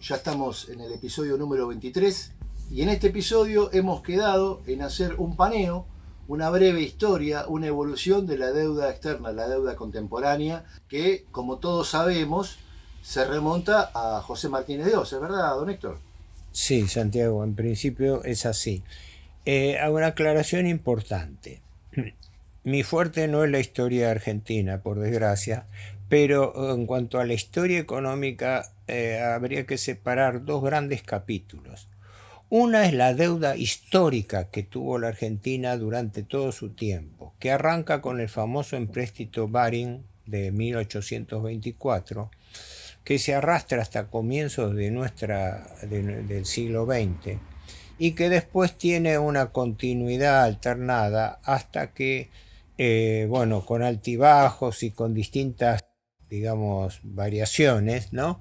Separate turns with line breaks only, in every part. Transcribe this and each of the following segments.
Ya estamos en el episodio número 23 y en este episodio hemos quedado en hacer un paneo, una breve historia, una evolución de la deuda externa, la deuda contemporánea, que como todos sabemos se remonta a José Martínez de Oz, ¿es verdad, don Héctor?
Sí, Santiago, en principio es así. Hago una aclaración importante. Mi fuerte no es la historia argentina, por desgracia, pero en cuanto a la historia económica, habría que separar dos grandes capítulos. Una es la deuda histórica que tuvo la Argentina durante todo su tiempo, que arranca con el famoso empréstito Baring de 1824, que se arrastra hasta comienzos del siglo XX y que después tiene una continuidad alternada hasta que, bueno, con altibajos y con distintas, digamos, variaciones, ¿no?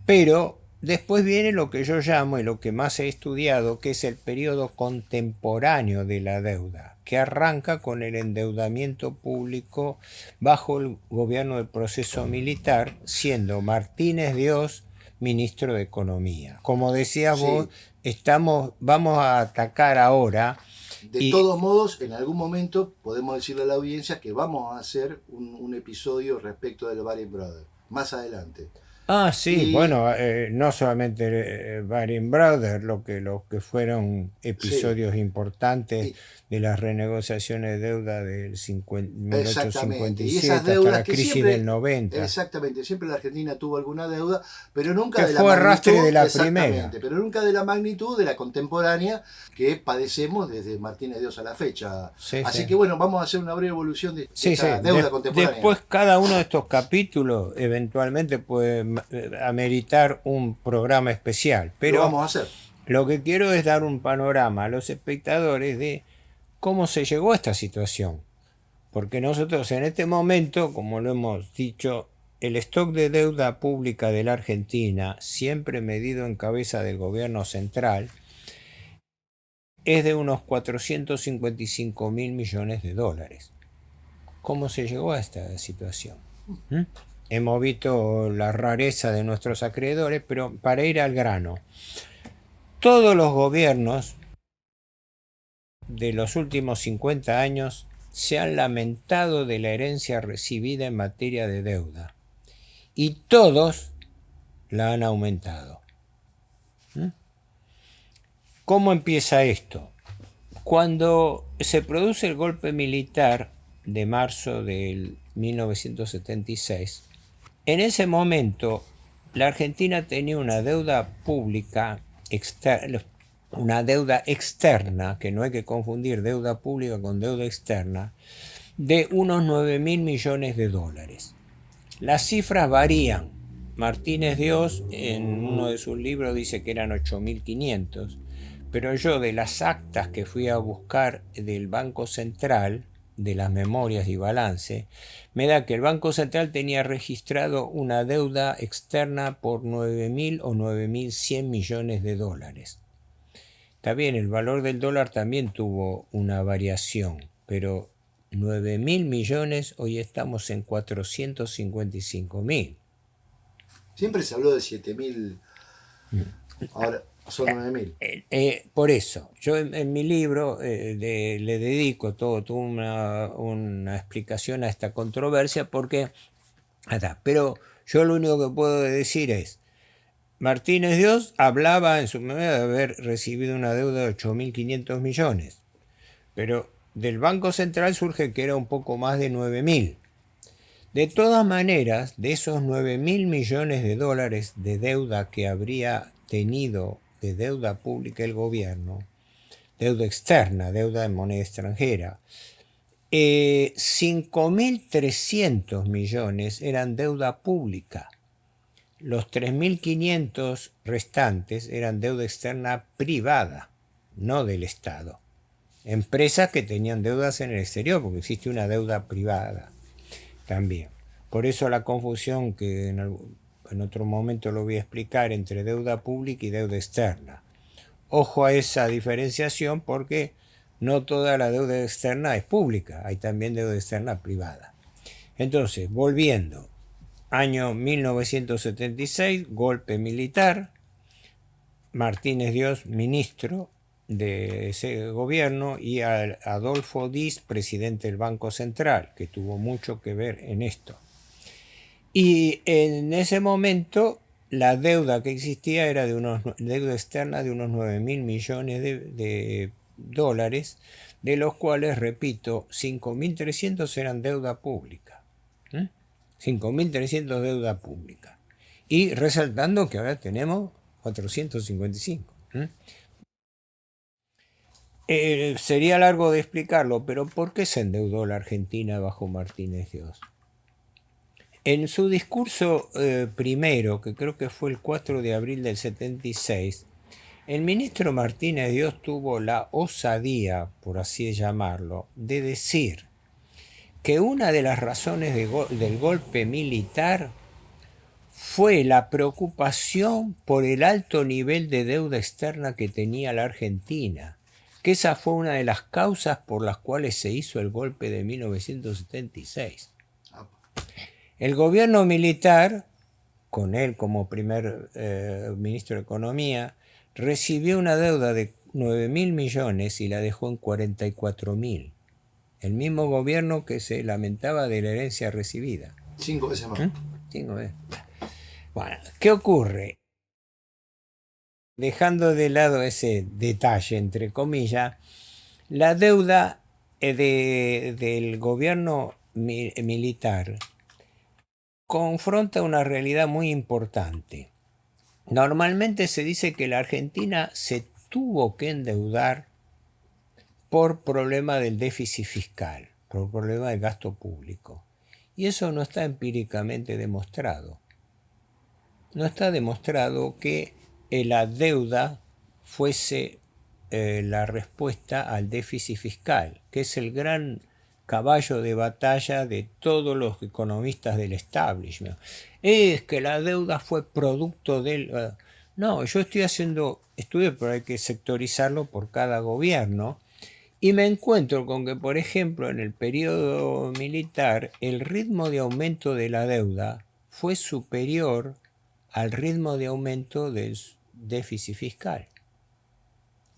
Pero después viene lo que yo llamo y lo que más he estudiado, que es el periodo contemporáneo de la deuda, que arranca con el endeudamiento público bajo el gobierno del proceso militar, siendo Martínez de Oz ministro de Economía. Como decías vos,
Sí.
vamos a atacar ahora
De
y
todos modos, en algún momento podemos decirle a la audiencia que vamos a hacer un episodio respecto del Baring Brothers, más adelante.
ah, sí,
Y
bueno, no solamente Baring Brothers, los que fueron
sí,
episodios importantes
y,
de las renegociaciones de deuda del
exactamente. Y esas
1857 hasta
deudas
la
que
crisis del
siempre,
90,
exactamente, siempre la Argentina tuvo alguna deuda, pero nunca
que
de la
fue arrastre de
magnitud,
la primera.
exactamente, pero nunca de la magnitud de la contemporánea que padecemos desde Martínez de Oz a la fecha.
Sí,
Así
sí.
que bueno, vamos a hacer una breve evolución de
Sí, sí.
esta deuda contemporánea.
Después cada uno de estos capítulos eventualmente puede ameritar un programa especial,
Lo
pero
vamos a hacer.
lo que quiero es dar un panorama a los espectadores de cómo se llegó a esta situación. Porque nosotros en este momento, como lo hemos dicho, el stock de deuda pública de la Argentina, siempre medido en cabeza del gobierno central, es de unos 455 mil millones de dólares. ¿Cómo se llegó a esta situación? ¿Mm? Hemos visto la rareza de nuestros acreedores, pero para ir al grano, todos los gobiernos de los últimos 50 años se han lamentado de la herencia recibida en materia de deuda y todos la han aumentado. ¿Mm? ¿Cómo empieza esto? Cuando se produce el golpe militar de marzo del 1976, en ese momento la Argentina tenía una deuda pública externa, una deuda externa, que no hay que confundir deuda pública con deuda externa, de unos 9 mil millones de dólares. Las cifras varían. Martínez de Oz en uno de sus libros dice que eran 8.500, pero yo de las actas que fui a buscar del Banco Central, de las memorias y balance, me da que el Banco Central tenía registrado una deuda externa por 9.000 o 9.100 millones de dólares. Está bien, el valor del dólar también tuvo una variación, pero 9.000 millones, hoy estamos en 455.000.
Siempre se habló de 7.000, ahora son 9.000.
Por eso, yo en mi libro le dedico toda una explicación a esta controversia porque, pero yo lo único que puedo decir es, Martínez de Oz hablaba en su memoria de haber recibido una deuda de 8.500 millones, pero del Banco Central surge que era un poco más de 9.000. De todas maneras, de esos 9.000 millones de dólares de deuda que habría tenido de deuda pública el gobierno, deuda externa, deuda en moneda extranjera, 5.300 millones eran deuda pública. Los 3.500 restantes eran deuda externa privada, no del Estado. Empresas que tenían deudas en el exterior, porque existe una deuda privada también. Por eso la confusión que en otro momento lo voy a explicar entre deuda pública y deuda externa. Ojo a esa diferenciación porque no toda la deuda externa es pública, hay también deuda externa privada. Entonces, volviendo, año 1976, golpe militar, Martínez Dios, ministro de ese gobierno, y a Adolfo Diz, presidente del Banco Central, que tuvo mucho que ver en esto. Y en ese momento la deuda que existía era deuda externa de unos 9.000 millones de dólares, de los cuales, repito, 5.300 eran deuda pública. 5.300 deuda pública. Y resaltando que ahora tenemos 455. Sería largo de explicarlo, pero ¿por qué se endeudó la Argentina bajo Martínez Dios? En su discurso primero, que creo que fue el 4 de abril del 76, el ministro Martínez Dios tuvo la osadía, por así llamarlo, de decir que una de las razones del golpe militar fue la preocupación por el alto nivel de deuda externa que tenía la Argentina, que esa fue una de las causas por las cuales se hizo el golpe de 1976. El gobierno militar, con él como primer ministro de Economía, recibió una deuda de 9.000 millones y la dejó en 44.000. El mismo gobierno que se lamentaba de la herencia recibida.
5 veces más.
5 veces. Bueno, ¿qué ocurre? Dejando de lado ese detalle, entre comillas, la deuda del gobierno militar confronta una realidad muy importante. Normalmente se dice que la Argentina se tuvo que endeudar por problema del déficit fiscal, por problema del gasto público. Y eso no está empíricamente demostrado. No está demostrado que la deuda fuese la respuesta al déficit fiscal, que es el gran caballo de batalla de todos los economistas del establishment. Es que la deuda fue producto del... No, yo estoy haciendo estudios, pero hay que sectorizarlo por cada gobierno, y me encuentro con que, por ejemplo, en el periodo militar, el ritmo de aumento de la deuda fue superior al ritmo de aumento del déficit fiscal.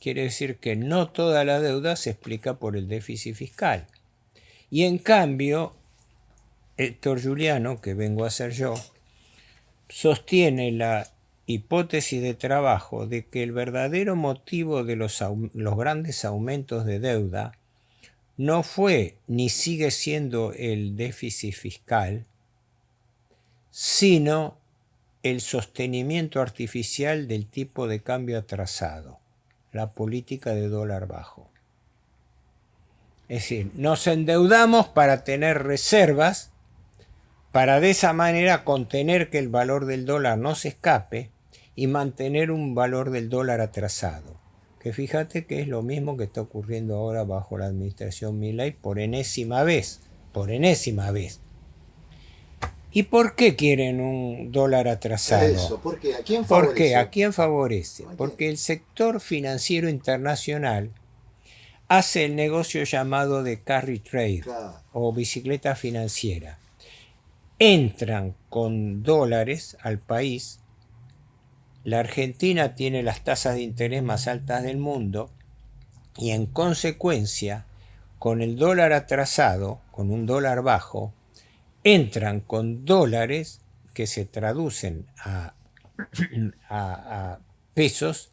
Quiere decir que no toda la deuda se explica por el déficit fiscal. Y en cambio, Héctor Juliano, que vengo a ser yo, sostiene la hipótesis de trabajo de que el verdadero motivo de los grandes aumentos de deuda no fue ni sigue siendo el déficit fiscal, sino el sostenimiento artificial del tipo de cambio atrasado, la política de dólar bajo. Es decir, nos endeudamos para tener reservas, para de esa manera contener que el valor del dólar no se escape y mantener un valor del dólar atrasado. Que fíjate que es lo mismo que está ocurriendo ahora bajo la administración Milei por enésima vez. ¿Y por qué quieren un dólar atrasado?
Eso, ¿por qué? ¿A quién favorece?
¿Por qué? ¿A quién favorece? Porque el sector financiero internacional hace el negocio llamado de carry trade, claro, o bicicleta financiera. Entran con dólares al país. La Argentina tiene las tasas de interés más altas del mundo y en consecuencia, con el dólar atrasado, con un dólar bajo, entran con dólares que se traducen a pesos,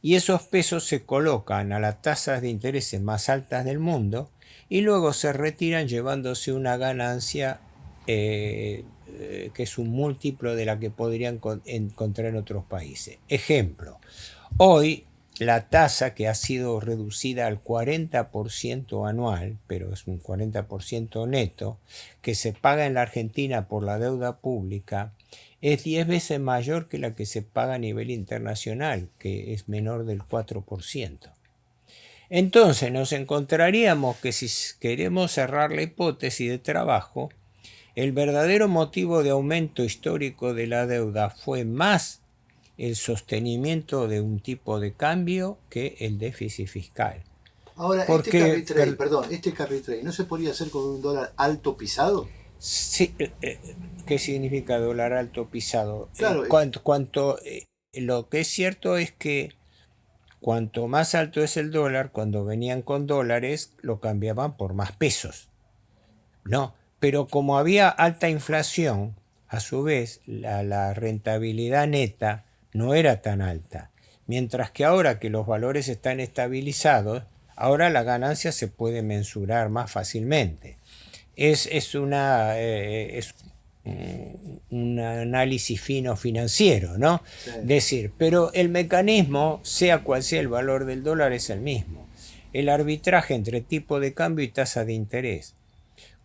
y esos pesos se colocan a las tasas de intereses más altas del mundo y luego se retiran llevándose una ganancia que es un múltiplo de la que podrían encontrar en otros países. Ejemplo, hoy la tasa que ha sido reducida al 40% anual, pero es un 40% neto, que se paga en la Argentina por la deuda pública, es 10 veces mayor que la que se paga a nivel internacional, que es menor del 4%. Entonces nos encontraríamos que si queremos cerrar la hipótesis de trabajo, el verdadero motivo de aumento histórico de la deuda fue más el sostenimiento de un tipo de cambio que el déficit fiscal.
Ahora, este carry trade, ¿no se podría hacer con un dólar alto pisado?
Sí, ¿qué significa dólar alto pisado?
Claro,
¿Cuánto Lo que es cierto es que cuanto más alto es el dólar, cuando venían con dólares, lo cambiaban por más pesos. No, pero como había alta inflación, a su vez, la rentabilidad neta no era tan alta. Mientras que ahora que los valores están estabilizados, ahora la ganancia se puede mensurar más fácilmente. Es un análisis fino financiero, ¿no?
Sí.
Decir, pero el mecanismo, sea cual sea el valor del dólar, es el mismo. El arbitraje entre tipo de cambio y tasa de interés.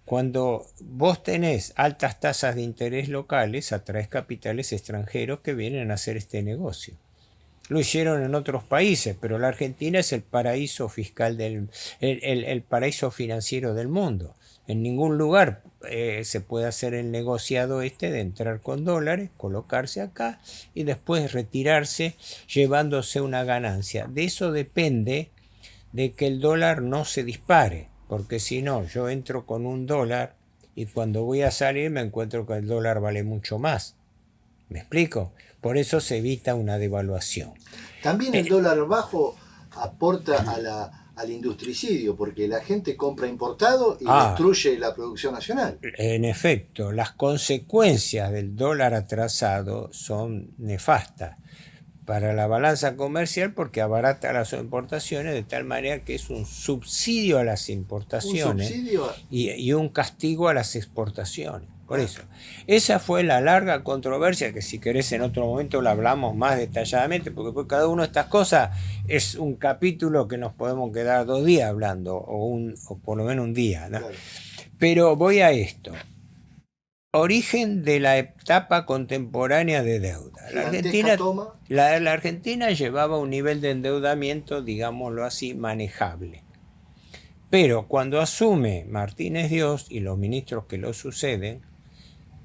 Cuando vos tenés altas tasas de interés locales, atraes capitales extranjeros que vienen a hacer este negocio. Lo hicieron en otros países, pero la Argentina es el paraíso fiscal el paraíso financiero del mundo. En ningún lugar se puede hacer el negociado de entrar con dólares, colocarse acá y después retirarse llevándose una ganancia. De eso depende de que el dólar no se dispare, porque si no, yo entro con $1 y cuando voy a salir me encuentro que el dólar vale mucho más. ¿Me explico? Por eso se evita una devaluación.
También el dólar bajo aporta al industricidio, porque la gente compra importado y destruye la producción nacional.
En efecto, las consecuencias del dólar atrasado son nefastas para la balanza comercial porque abarata las importaciones de tal manera que es un subsidio a las importaciones y un castigo a las exportaciones. Por eso, esa fue la larga controversia que si querés en otro momento la hablamos más detalladamente, porque pues cada una de estas cosas es un capítulo que nos podemos quedar 2 días hablando, o por lo menos un día, ¿no? Claro. Pero voy a esto. Origen de la etapa contemporánea de deuda. La Argentina llevaba un nivel de endeudamiento, digámoslo así, manejable. Pero cuando asume Martínez Dios y los ministros que lo suceden,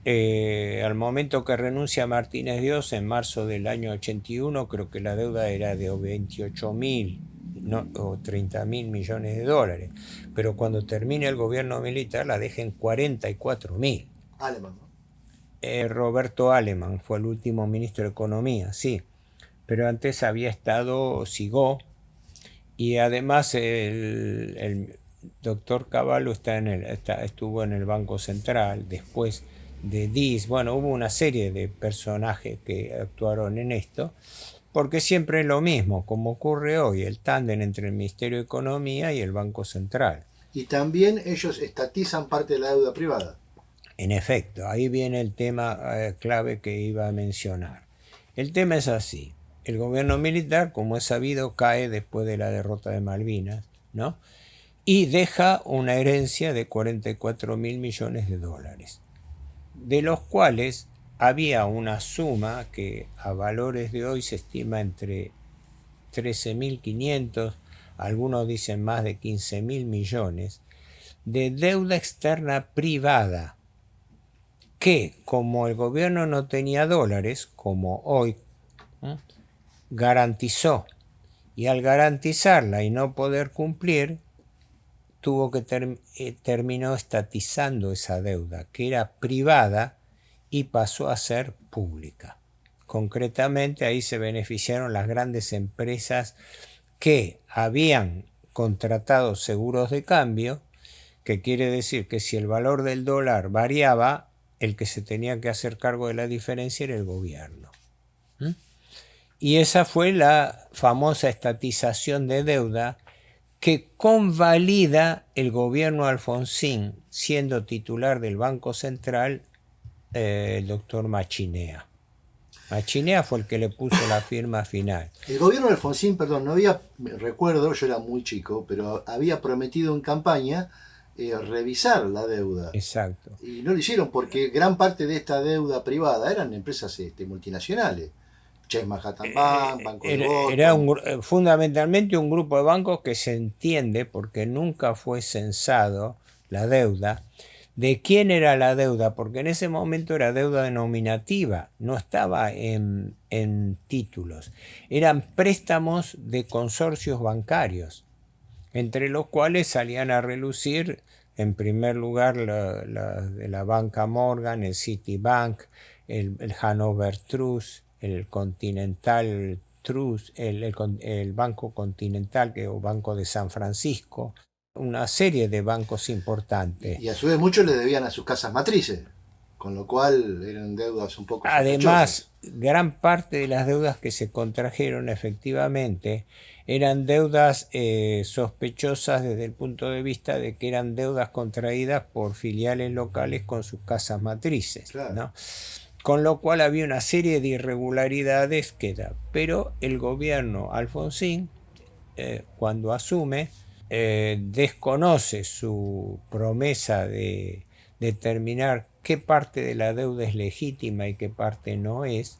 al momento que renuncia Martínez Dios en marzo del año 81, creo que la deuda era de 28.000 o 30.000 millones de dólares. Pero cuando termina el gobierno militar la deja en 44.000.
Alemán,
¿no? Roberto Alemán fue el último ministro de Economía, sí. Pero antes había estado Sigó y además el doctor Cavallo estuvo en el Banco Central, después de Diez. Bueno, hubo una serie de personajes que actuaron en esto, porque siempre es lo mismo, como ocurre hoy, el tándem entre el Ministerio de Economía y el Banco Central.
Y también ellos estatizan parte de la deuda privada.
En efecto, ahí viene el tema clave que iba a mencionar. El tema es así. El gobierno militar, como es sabido, cae después de la derrota de Malvinas, ¿no? Y deja una herencia de 44.000 millones de dólares, de los cuales había una suma que a valores de hoy se estima entre 13.500, algunos dicen más de 15.000 millones, de deuda externa privada, que como el gobierno no tenía dólares, como hoy, garantizó. Y al garantizarla y no poder cumplir, tuvo que terminó estatizando esa deuda, que era privada, y pasó a ser pública. Concretamente, ahí se beneficiaron las grandes empresas que habían contratado seguros de cambio, que quiere decir que si el valor del dólar variaba, el que se tenía que hacer cargo de la diferencia era el gobierno. Y esa fue la famosa estatización de deuda que convalida el gobierno Alfonsín, siendo titular del Banco Central el doctor Machinea. Machinea fue el que le puso la firma final.
El gobierno de Alfonsín, perdón, no había, recuerdo, yo era muy chico, pero había prometido en campaña revisar la deuda.
Exacto.
Y no lo hicieron porque gran parte de esta deuda privada eran empresas multinacionales. Chase Manhattan Bank, Banco de Boston.
Era fundamentalmente un grupo de bancos que se entiende, porque nunca fue censado la deuda. ¿De quién era la deuda? Porque en ese momento era deuda denominativa, no estaba en títulos. Eran préstamos de consorcios bancarios, entre los cuales salían a relucir, en primer lugar, la banca Morgan, el Citibank, el Hanover Trust, el Continental Trust, el Banco Continental o Banco de San Francisco, una serie de bancos importantes.
Y a su vez muchos le debían a sus casas matrices, con lo cual eran deudas un poco
Además,
sospechosas.
gran parte de las deudas que se contrajeron efectivamente eran deudas sospechosas desde el punto de vista de que eran deudas contraídas por filiales locales con sus casas matrices,
Claro.
¿no? Con lo cual había una serie de irregularidades pero el gobierno Alfonsín, cuando asume, desconoce su promesa de determinar qué parte de la deuda es legítima y qué parte no es.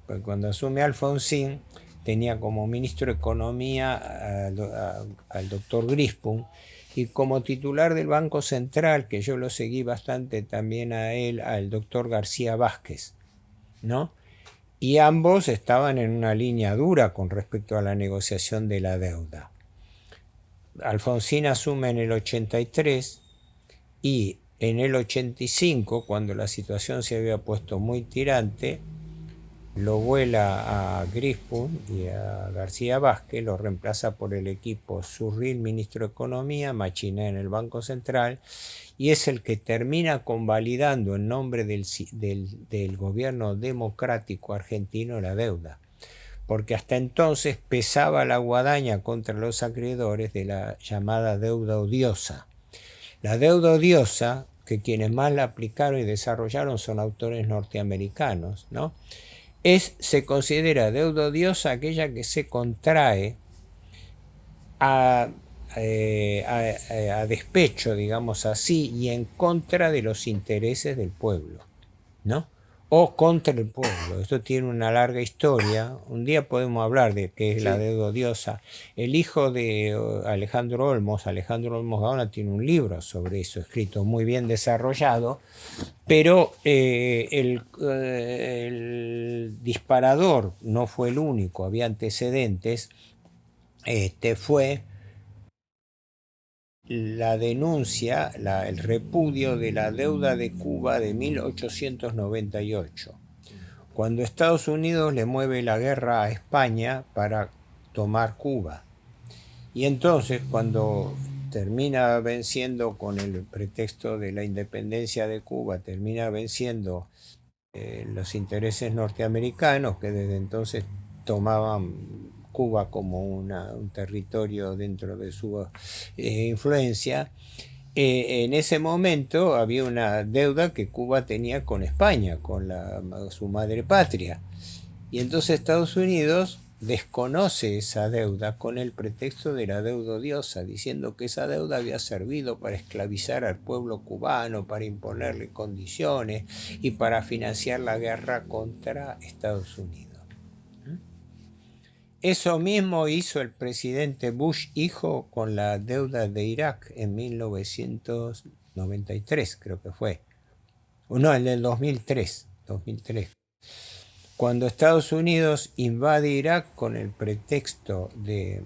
Pues cuando asume Alfonsín tenía como ministro de Economía al doctor Grispun, y como titular del Banco Central, que yo lo seguí bastante también a él, al doctor García Vázquez, ¿no? Y ambos estaban en una línea dura con respecto a la negociación de la deuda. Alfonsín asume en el 83 y en el 85, cuando la situación se había puesto muy tirante, lo vuela a Grispun y a García Vázquez, lo reemplaza por el equipo Surril, ministro de Economía, Machiné en el Banco Central, y es el que termina convalidando en nombre del gobierno democrático argentino la deuda, porque hasta entonces pesaba la guadaña contra los acreedores de la llamada deuda odiosa. La deuda odiosa, que quienes más la aplicaron y desarrollaron son autores norteamericanos, ¿no? Se considera deuda odiosa aquella que se contrae a despecho, digamos así, y en contra de los intereses del pueblo, ¿no? O contra el pueblo. Esto tiene una larga historia. Un día podemos hablar de qué es la deuda odiosa. El hijo de Alejandro Olmos Gaona, tiene un libro sobre eso, escrito muy bien desarrollado, pero el disparador no fue el único, había antecedentes. Fue la denuncia, el repudio de la deuda de Cuba de 1898, cuando Estados Unidos le mueve la guerra a España para tomar Cuba. Y entonces, cuando termina venciendo, con el pretexto de la independencia de Cuba, termina venciendo los intereses norteamericanos, que desde entonces tomaban Cuba como un territorio dentro de su influencia. En ese momento había una deuda que Cuba tenía con España, con su madre patria. Y entonces Estados Unidos desconoce esa deuda con el pretexto de la deuda odiosa, diciendo que esa deuda había servido para esclavizar al pueblo cubano, para imponerle condiciones y para financiar la guerra contra Estados Unidos. Eso mismo hizo el presidente Bush hijo con la deuda de Irak en 1993, creo que fue. No, en el 2003. Cuando Estados Unidos invade Irak con el pretexto de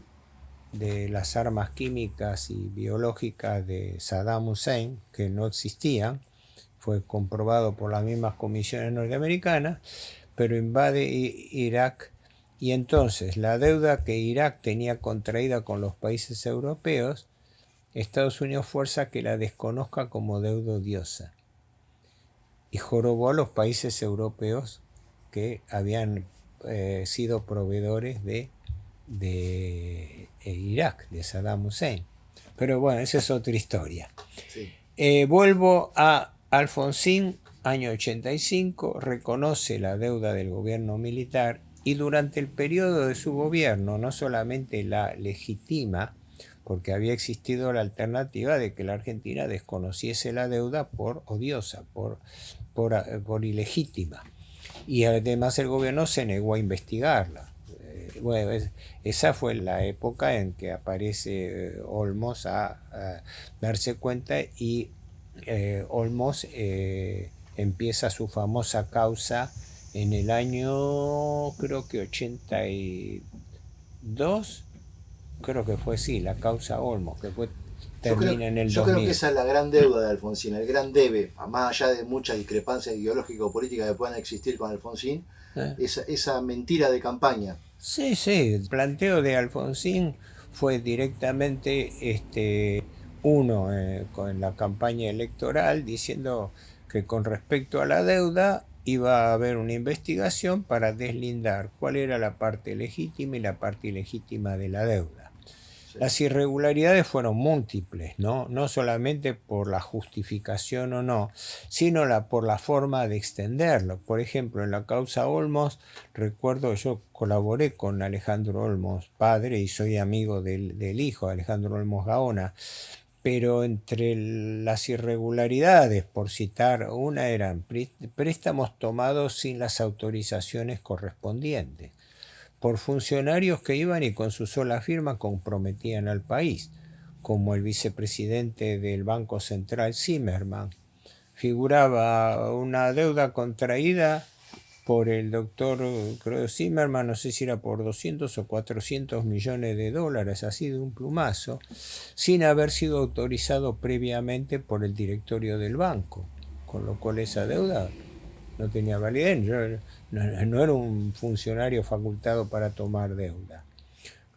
las armas químicas y biológicas de Saddam Hussein, que no existían, fue comprobado por las mismas comisiones norteamericanas, pero invade Irak. Y entonces la deuda que Irak tenía contraída con los países europeos, Estados Unidos fuerza que la desconozca como deuda odiosa. Y jorobó a los países europeos que habían sido proveedores de Irak, de Saddam Hussein. Pero bueno, esa es otra historia.
Sí.
Vuelvo a Alfonsín, año 85, reconoce la deuda del gobierno militar, y durante el periodo de su gobierno no solamente la legitima, porque había existido la alternativa de que la Argentina desconociese la deuda por odiosa, por ilegítima, y además el gobierno se negó a investigarla. Bueno, esa fue la época en que aparece Olmos a darse cuenta, y Olmos empieza su famosa causa en el año, creo que 82, creo que fue, sí, la causa Olmos, que termina en el 2000.
Yo creo que esa es la gran deuda de Alfonsín, el gran debe, más allá de muchas discrepancias ideológicas o políticas que puedan existir con Alfonsín, esa mentira de campaña.
Sí, sí, el planteo de Alfonsín fue directamente uno con la campaña electoral diciendo que con respecto a la deuda iba a haber una investigación para deslindar cuál era la parte legítima y la parte ilegítima de la deuda.
Sí.
Las irregularidades fueron múltiples, ¿no? No solamente por la justificación o no, sino por la forma de extenderlo. Por ejemplo, en la causa Olmos, recuerdo, yo colaboré con Alejandro Olmos, padre, y soy amigo del hijo, Alejandro Olmos Gaona, pero entre las irregularidades, por citar una, eran préstamos tomados sin las autorizaciones correspondientes por funcionarios que iban y con su sola firma comprometían al país, como el vicepresidente del Banco Central Zimmerman. Figuraba una deuda contraída por el doctor, creo, Zimmerman, no sé si era por 200 o 400 millones de dólares, así de un plumazo, sin haber sido autorizado previamente por el directorio del banco, con lo cual esa deuda no tenía validez. Yo no era un funcionario facultado para tomar deuda.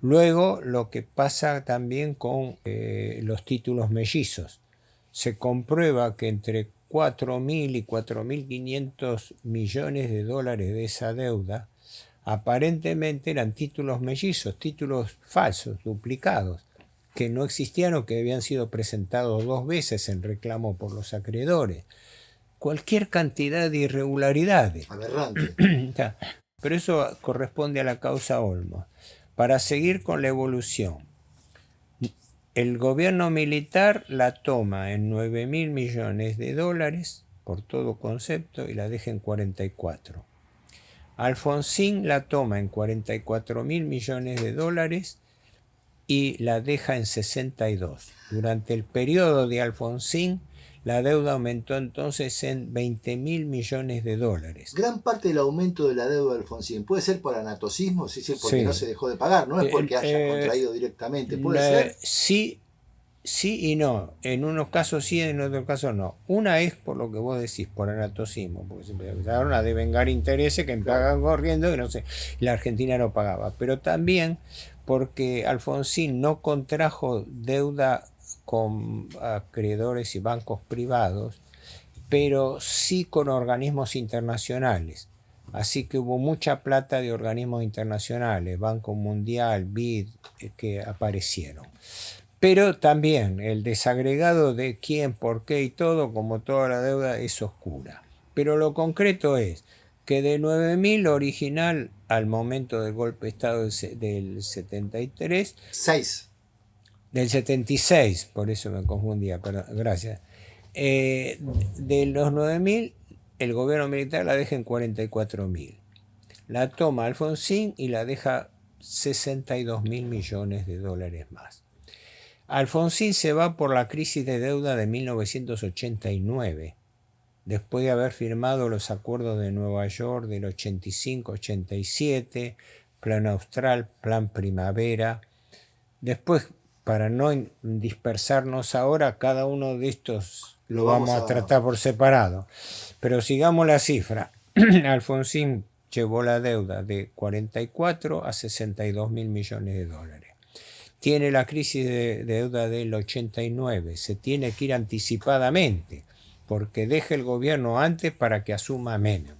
Luego, lo que pasa también con los títulos mellizos. Se comprueba que entre 4.000 y 4.500 millones de dólares de esa deuda aparentemente eran títulos mellizos, títulos falsos, duplicados, que no existían o que habían sido presentados 2 veces en reclamo por los acreedores. Cualquier cantidad de irregularidades.
Aberrante.
Pero eso corresponde a la causa Olmos. Para seguir con la evolución, el gobierno militar la toma en 9.000 millones de dólares por todo concepto y la deja en 44. Alfonsín la toma en 44.000 millones de dólares y la deja en 62. Durante el periodo de Alfonsín, la deuda aumentó entonces en 20.000 millones de dólares.
Gran parte del aumento de la deuda de Alfonsín puede ser por anatocismo, es decir, porque
Sí.
no se dejó de pagar, no es porque haya contraído directamente, puede ser.
Sí y no. En unos casos sí, en otros casos no. Una es por lo que vos decís, por anatocismo, porque siempre empezaron a devengar intereses que pagan corriendo y no sé, la Argentina no pagaba. Pero también porque Alfonsín no contrajo deuda con acreedores y bancos privados, pero sí con organismos internacionales. Así que hubo mucha plata de organismos internacionales, Banco Mundial, BID, que aparecieron. Pero también el desagregado de quién, por qué y todo, como toda la deuda, es oscura. Pero lo concreto es que de 9.000 original al momento del golpe de Estado del 73,
6.
Del 76, por eso me confundía, perdón, gracias. De los 9.000, el gobierno militar la deja en 44.000. La toma Alfonsín y la deja 62.000 millones de dólares más. Alfonsín se va por la crisis de deuda de 1989, después de haber firmado los acuerdos de Nueva York del 85-87, Plan Austral, Plan Primavera. Después, para no dispersarnos ahora, cada uno de estos lo vamos a tratar por separado. Pero sigamos la cifra. Alfonsín llevó la deuda de 44 a 62.000 millones de dólares. Tiene la crisis de deuda del 89. Se tiene que ir anticipadamente, porque deja el gobierno antes para que asuma Menem.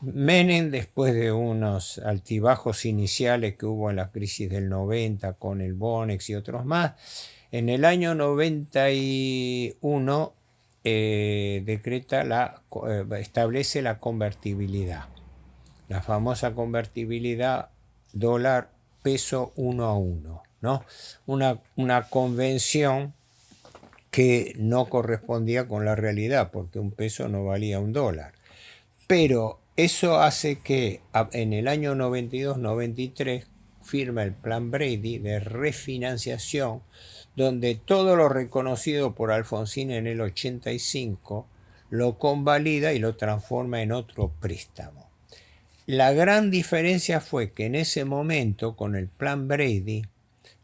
Menem, después de unos altibajos iniciales que hubo en la crisis del 90 con el Bonex y otros más, en el año 91 establece la convertibilidad, la famosa convertibilidad dólar-peso 1-1, ¿no? Una convención que no correspondía con la realidad, porque un peso no valía un dólar. Pero eso hace que en el año 92-93 firma el Plan Brady de refinanciación, donde todo lo reconocido por Alfonsín en el 85 lo convalida y lo transforma en otro préstamo. La gran diferencia fue que en ese momento, con el Plan Brady,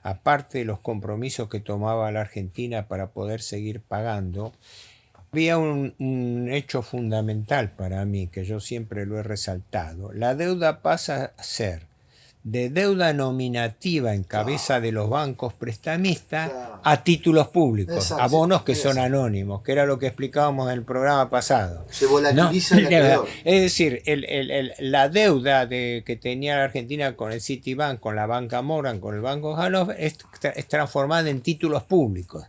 aparte de los compromisos que tomaba la Argentina para poder seguir pagando, Había un hecho fundamental para mí, que yo siempre lo he resaltado. La deuda pasa a ser de deuda nominativa en cabeza de los bancos prestamistas a títulos públicos, a bonos que son anónimos, que era lo que explicábamos en el programa pasado.
Se volatiliza el acreedor.
Es decir, la deuda que tenía la Argentina con el Citibank, con la banca Morgan, con el Banco Hannover, es transformada en títulos públicos.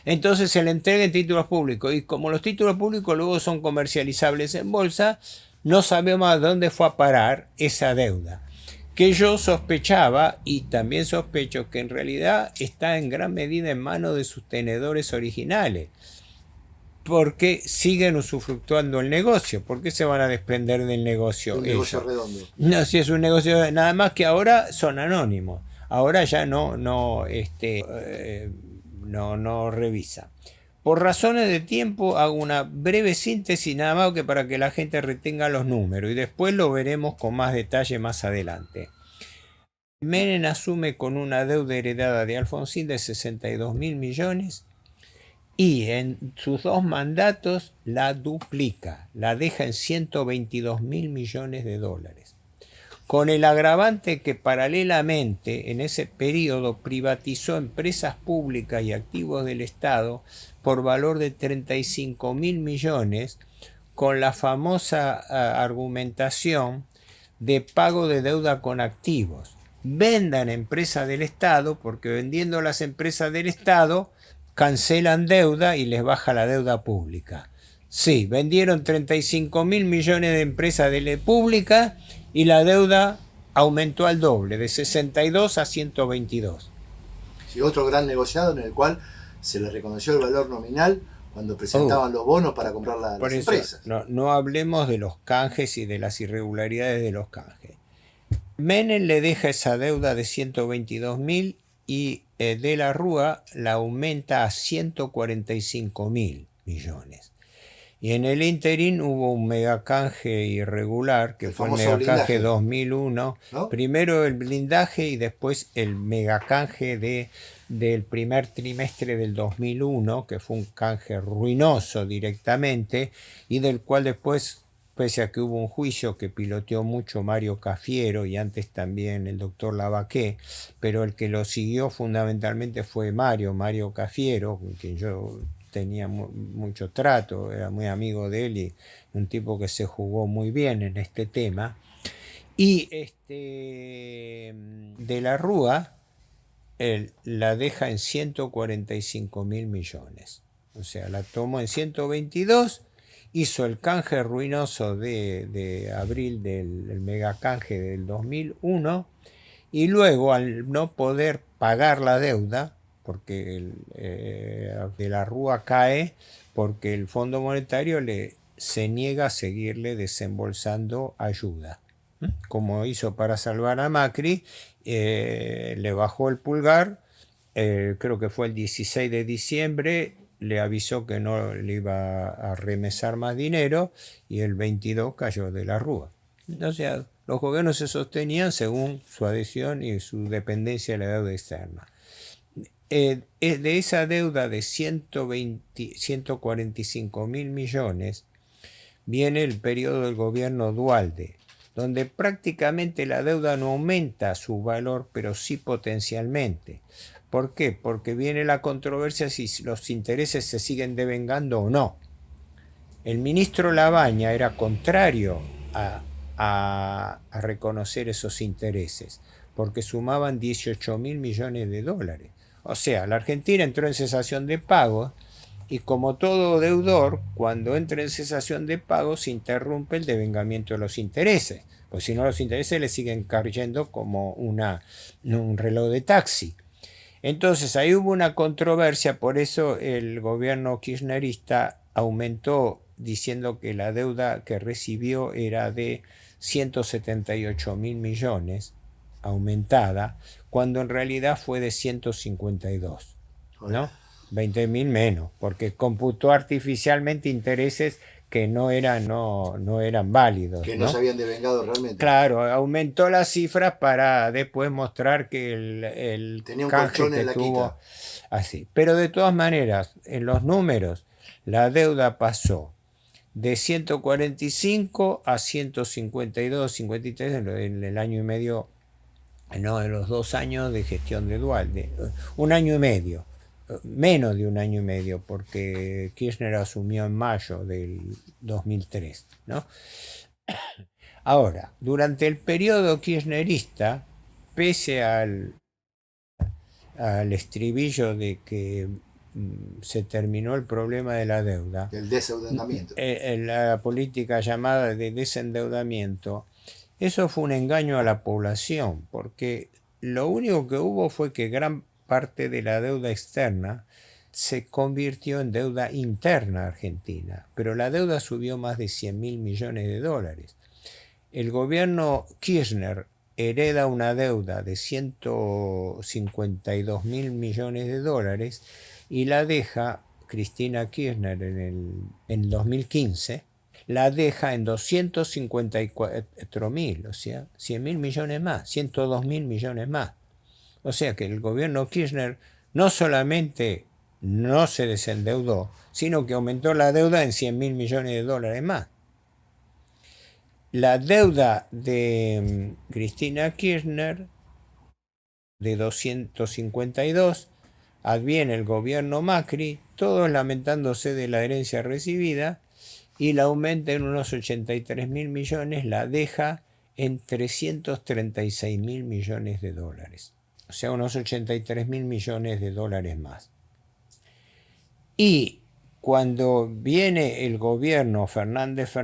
Entonces se le entrega en títulos públicos, y como los títulos públicos luego son comercializables en bolsa, no sabemos a dónde fue a parar esa deuda, que yo sospechaba, y también sospecho, que en realidad está en gran medida en manos de sus tenedores originales, porque siguen usufructuando el negocio. ¿Por qué se van a desprender del negocio?
Un negocio redondo.
No, si es un negocio, nada más que ahora son anónimos. Ahora ya no revisa. Por razones de tiempo hago una breve síntesis nada más que para que la gente retenga los números, y después lo veremos con más detalle más adelante. Menem asume con una deuda heredada de Alfonsín de 62.000 millones y en sus 2 mandatos la duplica, la deja en 122.000 millones de dólares. Con el agravante que paralelamente en ese periodo privatizó empresas públicas y activos del Estado por valor de 35.000 millones, con la famosa argumentación de pago de deuda con activos. Vendan empresas del Estado, porque vendiendo las empresas del Estado cancelan deuda y les baja la deuda pública. Sí, vendieron 35.000 millones de empresas de la pública y la deuda aumentó al doble, de 62 a 122.
Sí, otro gran negociado en el cual se le reconoció el valor nominal cuando presentaban los bonos para comprar las empresas.
No hablemos de los canjes y de las irregularidades de los canjes. Menem le deja esa deuda de 122.000 y de la Rúa la aumenta a 145.000 millones. Y en el interín hubo un megacanje irregular, que fue el megacanje 2001. ¿No? Primero el blindaje y después el megacanje del primer trimestre del 2001, que fue un canje ruinoso directamente, y del cual después, pese a que hubo un juicio que piloteó mucho Mario Cafiero y antes también el doctor Lavaqué, pero el que lo siguió fundamentalmente fue Mario Cafiero, con quien yo tenía mucho trato, era muy amigo de él y un tipo que se jugó muy bien en este tema. Y de la Rúa él la deja en 145.000 millones. O sea, la tomó en 122, hizo el canje ruinoso de abril del megacanje del 2001, y luego, al no poder pagar la deuda, porque de la Rúa cae porque el Fondo Monetario se niega a seguirle desembolsando ayuda, como hizo para salvar a Macri, le bajó el pulgar, creo que fue el 16 de diciembre, le avisó que no le iba a remesar más dinero, y el 22 cayó de la Rúa. O sea, los gobiernos se sostenían según su adhesión y su dependencia de la deuda externa. De esa deuda de 145.000 millones viene el periodo del gobierno Duhalde, donde prácticamente la deuda no aumenta su valor, pero sí potencialmente. ¿Por qué? Porque viene la controversia si los intereses se siguen devengando o no. El ministro Labaña era contrario a reconocer esos intereses, porque sumaban 18.000 millones de dólares. O sea, la Argentina entró en cesación de pagos, y como todo deudor, cuando entra en cesación de pagos se interrumpe el devengamiento de los intereses, pues si no los intereses le siguen cayendo como un reloj de taxi. Entonces ahí hubo una controversia, por eso el gobierno kirchnerista aumentó diciendo que la deuda que recibió era de 178.000 millones, aumentada, cuando en realidad fue de 152, ¿no? 20.000 menos, porque computó artificialmente intereses que no eran válidos.
Que no se habían devengado realmente.
Claro, aumentó las cifras para después mostrar que el
tenía un colchón en la
tuvo
quita.
así. Pero de todas maneras, en los números, la deuda pasó de 145 a 152, 53 en el año y medio, no, en los 2 años de gestión de Dualde, un año y medio, menos de un año y medio, porque Kirchner asumió en mayo del 2003, ¿no? Ahora, durante el periodo kirchnerista, pese al estribillo de que se terminó el problema de la deuda,
El desendeudamiento.
la política llamada de desendeudamiento, eso fue un engaño a la población, porque lo único que hubo fue que gran parte de la deuda externa se convirtió en deuda interna argentina, pero la deuda subió más de 100.000 millones de dólares. El gobierno Kirchner hereda una deuda de 152.000 millones de dólares y la deja Cristina Kirchner en 2015, la deja en 254.000, o sea, 100.000 millones más, 102.000 millones más. O sea que el gobierno Kirchner no solamente no se desendeudó, sino que aumentó la deuda en 100.000 millones de dólares más. La deuda de Cristina Kirchner de 252, adviene el gobierno Macri, todos lamentándose de la herencia recibida, y la aumenta en unos 83.000 millones, la deja en 336.000 millones de dólares. O sea, unos 83.000 millones de dólares más. Y cuando viene el gobierno Fernández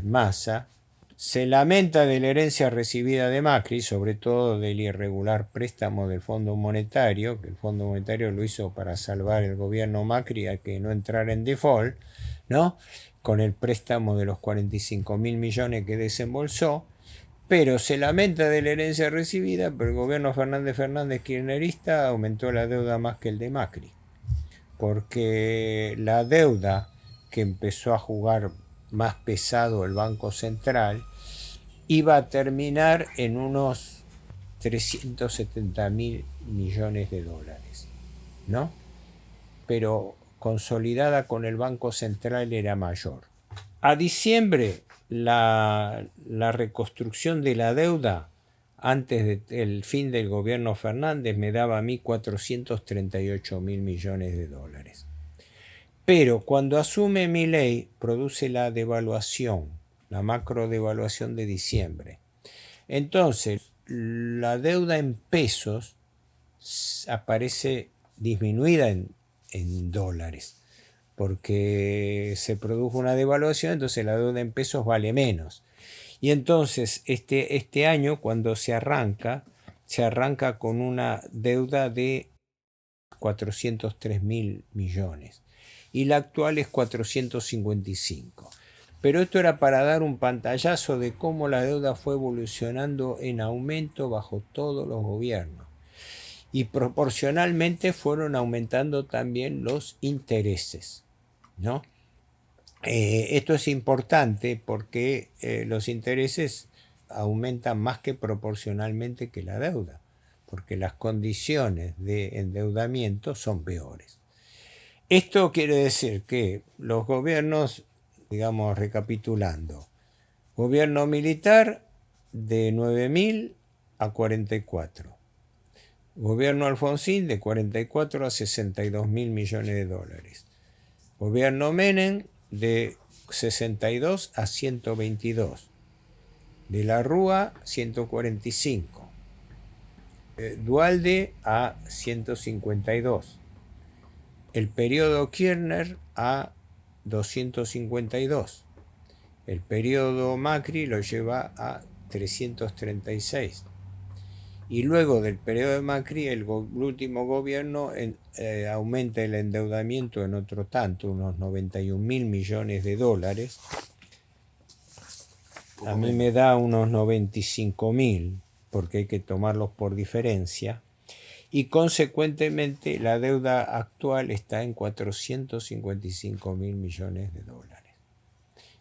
Massa, se lamenta de la herencia recibida de Macri, sobre todo del irregular préstamo del Fondo Monetario, que el Fondo Monetario lo hizo para salvar el gobierno Macri a que no entrara en default, ¿no? Con el préstamo de los 45.000 millones que desembolsó, pero se lamenta de la herencia recibida, pero el gobierno Fernández kirchnerista aumentó la deuda más que el de Macri, porque la deuda que empezó a jugar más pesado el Banco Central iba a terminar en unos 370.000 millones de dólares, ¿no? Pero consolidada con el Banco Central era mayor. A diciembre, la reconstrucción de la deuda antes del fin del gobierno Fernández me daba a mí 438.000 millones de dólares. Pero cuando asume Milei, produce la devaluación, la macro devaluación de diciembre. Entonces, la deuda en pesos aparece disminuida en dólares, porque se produjo una devaluación, entonces la deuda en pesos vale menos. Y entonces, este año, cuando se arranca con una deuda de 403.000 millones. Y la actual es 455. Pero esto era para dar un pantallazo de cómo la deuda fue evolucionando en aumento bajo todos los gobiernos. Y proporcionalmente fueron aumentando también los intereses, ¿no? Esto es importante porque los intereses aumentan más que proporcionalmente que la deuda, porque las condiciones de endeudamiento son peores. Esto quiere decir que los gobiernos, digamos, recapitulando, gobierno militar de 9.000 a 44, gobierno Alfonsín de 44 a 62.000 millones de dólares, gobierno Menem de 62 a 122, de la Rúa 145, Dualde a 152, el periodo Kirchner a 252, el periodo Macri lo lleva a 336, y luego del periodo de Macri el último gobierno aumenta el endeudamiento en otro tanto, unos 91.000 millones de dólares. A mí me da unos 95.000, porque hay que tomarlos por diferencia, y consecuentemente la deuda actual está en 455.000 millones de dólares.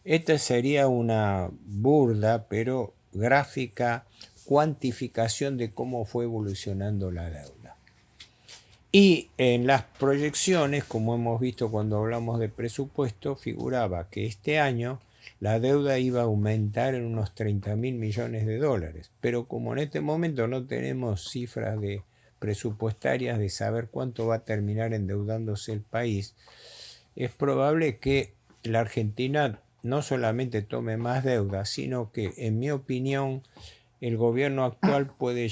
Esta sería una burda pero gráfica cuantificación de cómo fue evolucionando la deuda. Y en las proyecciones, como hemos visto cuando hablamos de presupuesto, figuraba que este año la deuda iba a aumentar en unos 30.000 millones de dólares. Pero como en este momento no tenemos cifras presupuestarias de saber cuánto va a terminar endeudándose el país, es probable que la Argentina no solamente tome más deuda, sino que, en mi opinión, el gobierno actual puede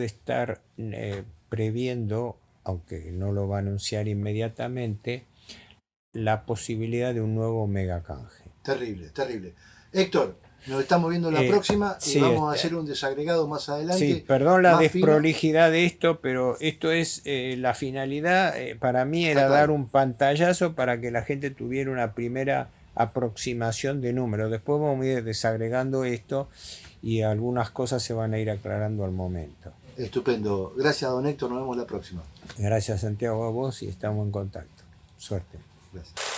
estar previendo, aunque no lo va a anunciar inmediatamente, la posibilidad de un nuevo megacanje.
Terrible, terrible. Héctor, nos estamos viendo en la próxima y
sí,
vamos a hacer un desagregado más adelante.
Sí, perdón la
más
desprolijidad
fino.
de esto, pero esto es la finalidad. Para mí era
Está
dar
claro.
un pantallazo para que la gente tuviera una primera aproximación de números. Después vamos a ir desagregando esto y algunas cosas se van a ir aclarando al momento.
Estupendo. Gracias, don Héctor. Nos vemos la próxima.
Gracias, Santiago, a vos y estamos en contacto. Suerte.
Gracias.